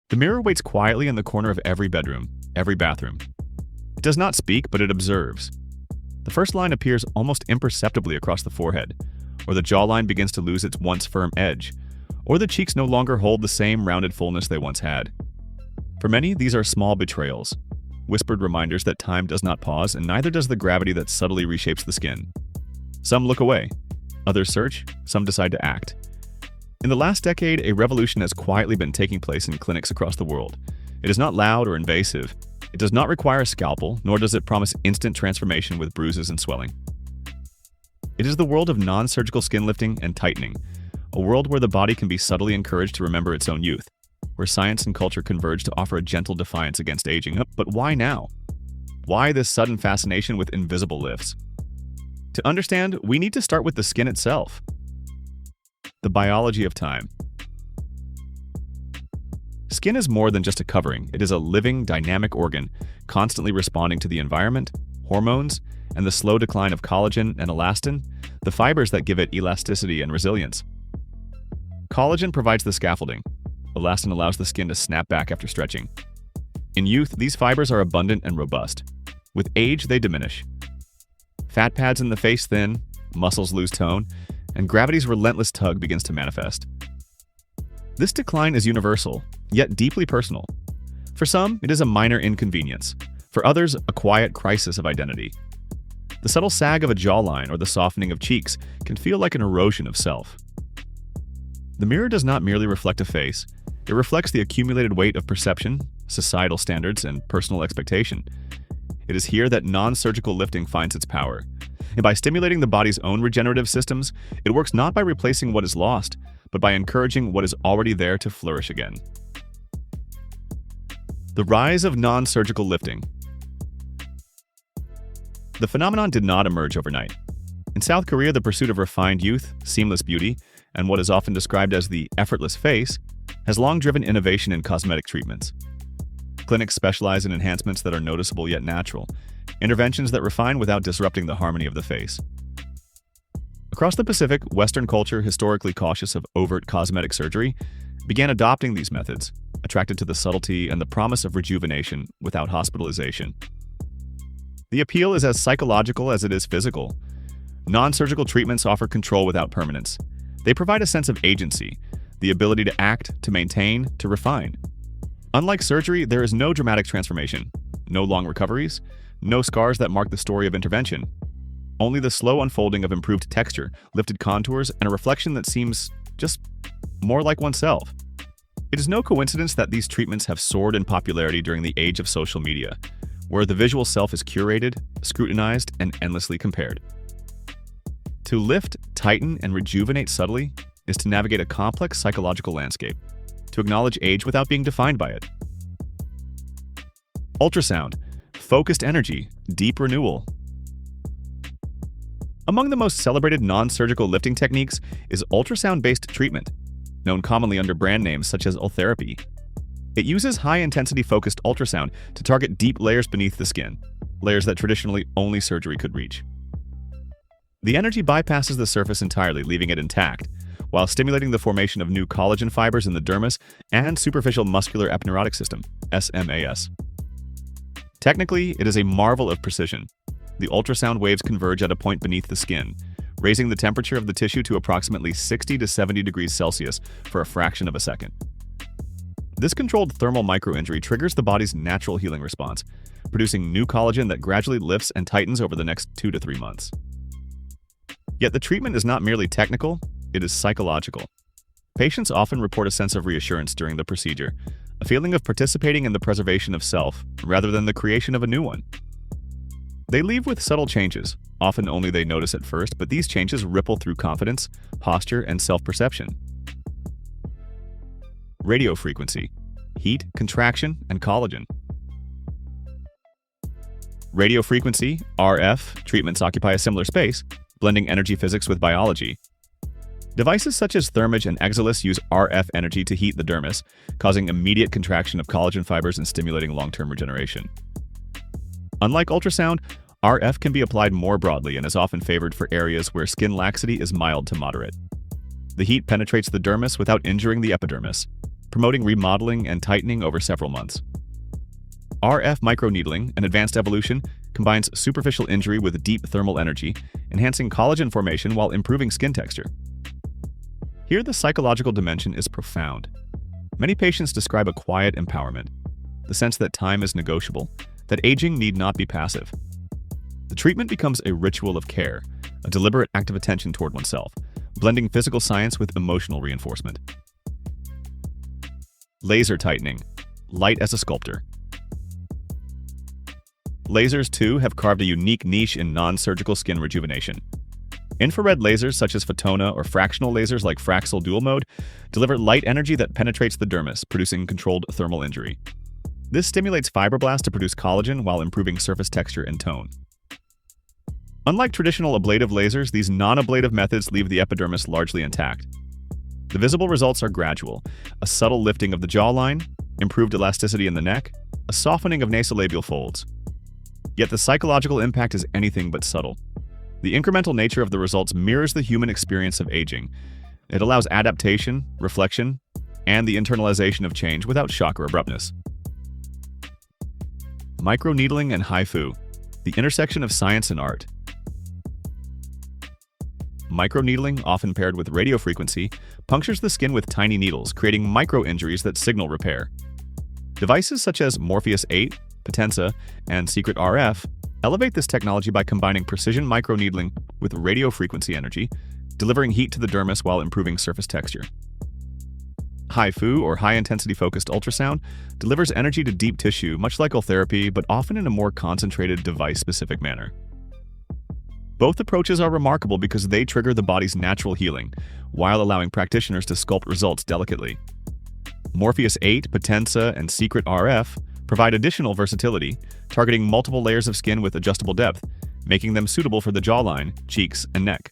The mirror waits quietly in the corner of every bedroom, every bathroom. It does not speak, but it observes. The first line appears almost imperceptibly across the forehead, or the jawline begins to lose its once firm edge, or the cheeks no longer hold the same rounded fullness they once had. For many, these are small betrayals, whispered reminders that time does not pause, and neither does the gravity that subtly reshapes the skin. Some look away, others search, some decide to act. In the last decade, a revolution has quietly been taking place in clinics across the world. It is not loud or invasive. It does not require a scalpel, nor does it promise instant transformation with bruises and swelling. It is the world of non-surgical skin lifting and tightening, a world where the body can be subtly encouraged to remember its own youth, where science and culture converge to offer a gentle defiance against aging. But why now? Why this sudden fascination with invisible lifts? To understand, we need to start with the skin itself. The biology of time. Skin is more than just a covering. It is a living, dynamic organ, constantly responding to the environment, hormones, and the slow decline of collagen and elastin, the fibers that give it elasticity and resilience. Collagen provides the scaffolding. Elastin allows the skin to snap back after stretching. In youth, these fibers are abundant and robust. With age, they diminish. Fat pads in the face thin, muscles lose tone, and gravity's relentless tug begins to manifest. This decline is universal, yet deeply personal. For some, it is a minor inconvenience. For others, a quiet crisis of identity. The subtle sag of a jawline or the softening of cheeks can feel like an erosion of self. The mirror does not merely reflect a face. It reflects the accumulated weight of perception, societal standards, and personal expectation. It is here that non-surgical lifting finds its power. And by stimulating the body's own regenerative systems, it works not by replacing what is lost, but by encouraging what is already there to flourish again. The rise of non-surgical lifting. The phenomenon did not emerge overnight. In South Korea, the pursuit of refined youth, seamless beauty, and what is often described as the effortless face has long driven innovation in cosmetic treatments. Clinics specialize in enhancements that are noticeable yet natural, interventions that refine without disrupting the harmony of the face. Across the Pacific, Western culture, historically cautious of overt cosmetic surgery, began adopting these methods, attracted to the subtlety and the promise of rejuvenation without hospitalization. The appeal is as psychological as it is physical. Non-surgical treatments offer control without permanence. They provide a sense of agency, the ability to act, to maintain, to refine. Unlike surgery, there is no dramatic transformation, no long recoveries, no scars that mark the story of intervention. Only the slow unfolding of improved texture, lifted contours, and a reflection that seems just more like oneself. It is no coincidence that these treatments have soared in popularity during the age of social media, where the visual self is curated, scrutinized, and endlessly compared. To lift, tighten, and rejuvenate subtly is to navigate a complex psychological landscape, to acknowledge age without being defined by it. Ultrasound, focused energy, deep renewal. Among the most celebrated non-surgical lifting techniques is ultrasound-based treatment, known commonly under brand names such as Ultherapy. It uses high-intensity focused ultrasound to target deep layers beneath the skin, layers that traditionally only surgery could reach. The energy bypasses the surface entirely, leaving it intact, while stimulating the formation of new collagen fibers in the dermis and superficial muscular epineurotic system, SMAS. Technically, it is a marvel of precision. The ultrasound waves converge at a point beneath the skin, raising the temperature of the tissue to approximately 60 to 70 degrees Celsius for a fraction of a second. This controlled thermal microinjury triggers the body's natural healing response, producing new collagen that gradually lifts and tightens over the next 2 to 3 months. Yet the treatment is not merely technical, it is psychological. Patients often report a sense of reassurance during the procedure, a feeling of participating in the preservation of self rather than the creation of a new one. They leave with subtle changes, often only they notice at first, but these changes ripple through confidence, posture, and self-perception. Radiofrequency, heat, contraction, and collagen. Radiofrequency, RF, treatments occupy a similar space, blending energy physics with biology. Devices such as Thermage and Exilis use RF energy to heat the dermis, causing immediate contraction of collagen fibers and stimulating long-term regeneration. Unlike ultrasound, RF can be applied more broadly and is often favored for areas where skin laxity is mild to moderate. The heat penetrates the dermis without injuring the epidermis. promoting remodeling and tightening over several months. RF microneedling, an advanced evolution, combines superficial injury with deep thermal energy, enhancing collagen formation while improving skin texture. Here, the psychological dimension is profound. Many patients describe a quiet empowerment, the sense that time is negotiable, that aging need not be passive. The treatment becomes a ritual of care, a deliberate act of attention toward oneself, blending physical science with emotional reinforcement. Laser tightening, light as a sculptor. Lasers, too, have carved a unique niche in non-surgical skin rejuvenation. Infrared lasers such as photona or fractional lasers like Fraxel Dual Mode deliver light energy that penetrates the dermis, producing controlled thermal injury. This stimulates fibroblasts to produce collagen while improving surface texture and tone. Unlike traditional ablative lasers, these non-ablative methods leave the epidermis largely intact. The visible results are gradual: a subtle lifting of the jawline, improved elasticity in the neck, a softening of nasolabial folds. Yet the psychological impact is anything but subtle. The incremental nature of the results mirrors the human experience of aging. It allows adaptation, reflection, and the internalization of change without shock or abruptness. Microneedling and HIFU, the intersection of science and art. Microneedling, often paired with radiofrequency, punctures the skin with tiny needles, creating micro-injuries that signal repair. Devices such as Morpheus 8, Potenza, and Secret RF elevate this technology by combining precision microneedling with radiofrequency energy, delivering heat to the dermis while improving surface texture. HIFU, or high-intensity focused ultrasound, delivers energy to deep tissue, much like ultherapy, but often in a more concentrated, device-specific manner. Both approaches are remarkable because they trigger the body's natural healing, while allowing practitioners to sculpt results delicately. Morpheus 8, Potenza, and Secret RF provide additional versatility, targeting multiple layers of skin with adjustable depth, making them suitable for the jawline, cheeks, and neck.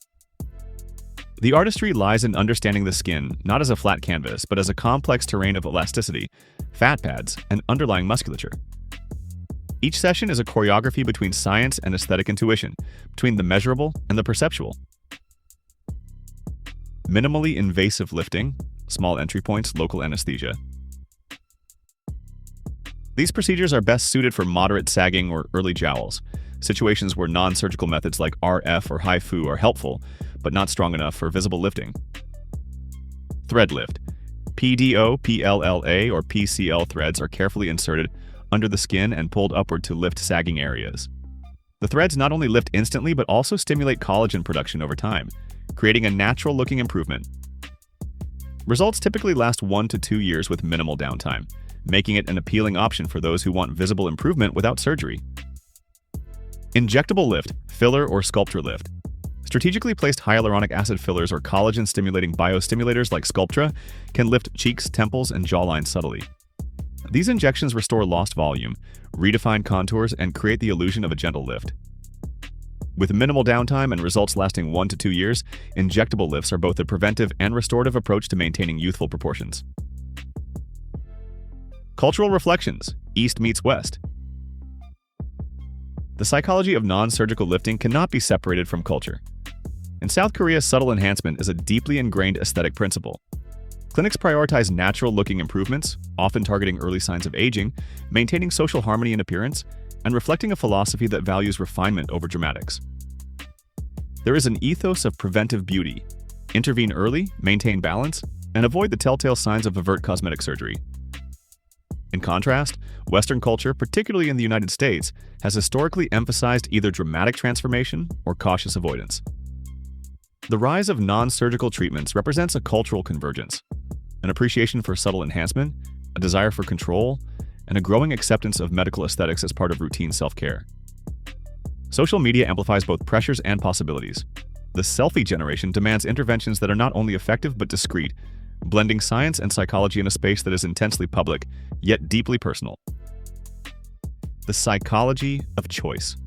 The artistry lies in understanding the skin not as a flat canvas, but as a complex terrain of elasticity, fat pads, and underlying musculature. Each session is a choreography between science and aesthetic intuition, between the measurable and the perceptual. Minimally invasive lifting, small entry points, local anesthesia. These procedures are best suited for moderate sagging or early jowls, situations where non-surgical methods like RF or HIFU are helpful, but not strong enough for visible lifting. Thread lift. PDO, PLLA, or PCL threads are carefully inserted under the skin and pulled upward to lift sagging areas. The threads not only lift instantly, but also stimulate collagen production over time, creating a natural-looking improvement. Results typically last 1 to 2 years with minimal downtime, making it an appealing option for those who want visible improvement without surgery. Injectable lift, filler or Sculptra lift. Strategically placed hyaluronic acid fillers or collagen-stimulating biostimulators like Sculptra can lift cheeks, temples, and jawline subtly. These injections restore lost volume, redefine contours, and create the illusion of a gentle lift. With minimal downtime and results lasting 1 to 2 years, injectable lifts are both a preventive and restorative approach to maintaining youthful proportions. Cultural reflections, East meets West. The psychology of non-surgical lifting cannot be separated from culture. In South Korea, subtle enhancement is a deeply ingrained aesthetic principle. Clinics prioritize natural-looking improvements, often targeting early signs of aging, maintaining social harmony in appearance, and reflecting a philosophy that values refinement over dramatics. There is an ethos of preventive beauty. Intervene early, maintain balance, and avoid the telltale signs of overt cosmetic surgery. In contrast, Western culture, particularly in the United States, has historically emphasized either dramatic transformation or cautious avoidance. The rise of non-surgical treatments represents a cultural convergence, an appreciation for subtle enhancement, a desire for control, and a growing acceptance of medical aesthetics as part of routine self-care. Social media amplifies both pressures and possibilities. The selfie generation demands interventions that are not only effective but discreet, blending science and psychology in a space that is intensely public, yet deeply personal. The psychology of choice.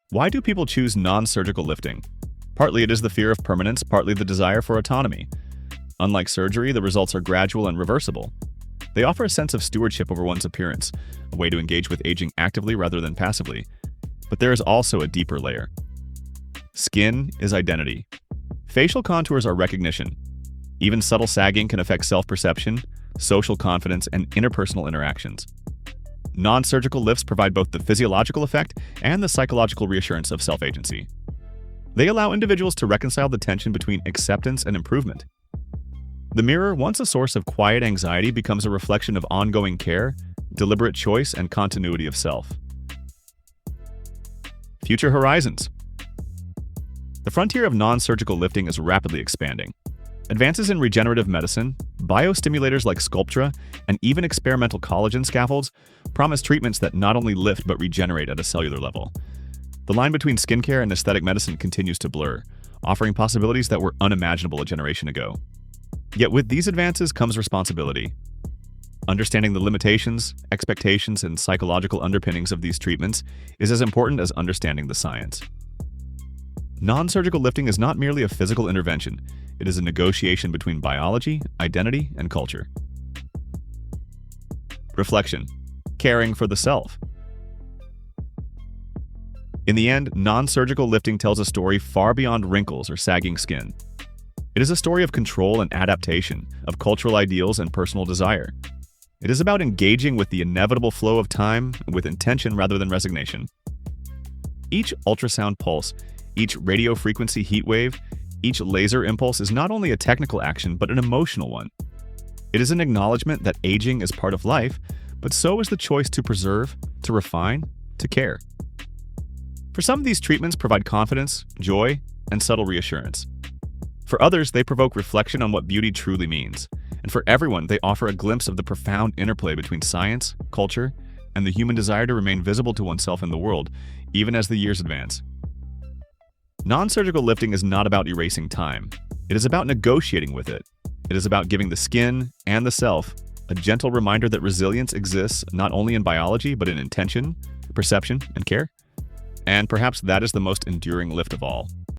Why do people choose non-surgical lifting? Partly it is the fear of permanence, partly the desire for autonomy. Unlike surgery, the results are gradual and reversible. They offer a sense of stewardship over one's appearance, a way to engage with aging actively rather than passively. But there is also a deeper layer. Skin is identity. Facial contours are recognition. Even subtle sagging can affect self-perception, social confidence, and interpersonal interactions. Non-surgical lifts provide both the physiological effect and the psychological reassurance of self-agency. They allow individuals to reconcile the tension between acceptance and improvement. The mirror, once a source of quiet anxiety, becomes a reflection of ongoing care, deliberate choice, and continuity of self. Future horizons. The frontier of non-surgical lifting is rapidly expanding. Advances in regenerative medicine, biostimulators like Sculptra, and even experimental collagen scaffolds promise treatments that not only lift but regenerate at a cellular level. The line between skincare and aesthetic medicine continues to blur, offering possibilities that were unimaginable a generation ago. Yet with these advances comes responsibility. Understanding the limitations, expectations, and psychological underpinnings of these treatments is as important as understanding the science. Non-surgical lifting is not merely a physical intervention. It is a negotiation between biology, identity, and culture. Reflection. Caring for the self. In the end, non-surgical lifting tells a story far beyond wrinkles or sagging skin. It is a story of control and adaptation, of cultural ideals and personal desire. It is about engaging with the inevitable flow of time with intention rather than resignation. Each ultrasound pulse, each radio frequency heat wave, each laser impulse is not only a technical action but an emotional one. It is an acknowledgement that aging is part of life, but so is the choice to preserve, to refine, to care. For some, these treatments provide confidence, joy, and subtle reassurance. For others, they provoke reflection on what beauty truly means. And for everyone, they offer a glimpse of the profound interplay between science, culture, and the human desire to remain visible to oneself in the world, even as the years advance. Non-surgical lifting is not about erasing time. It is about negotiating with it. It is about giving the skin and the self a gentle reminder that resilience exists not only in biology, but in intention, perception, and care. And perhaps that is the most enduring lift of all.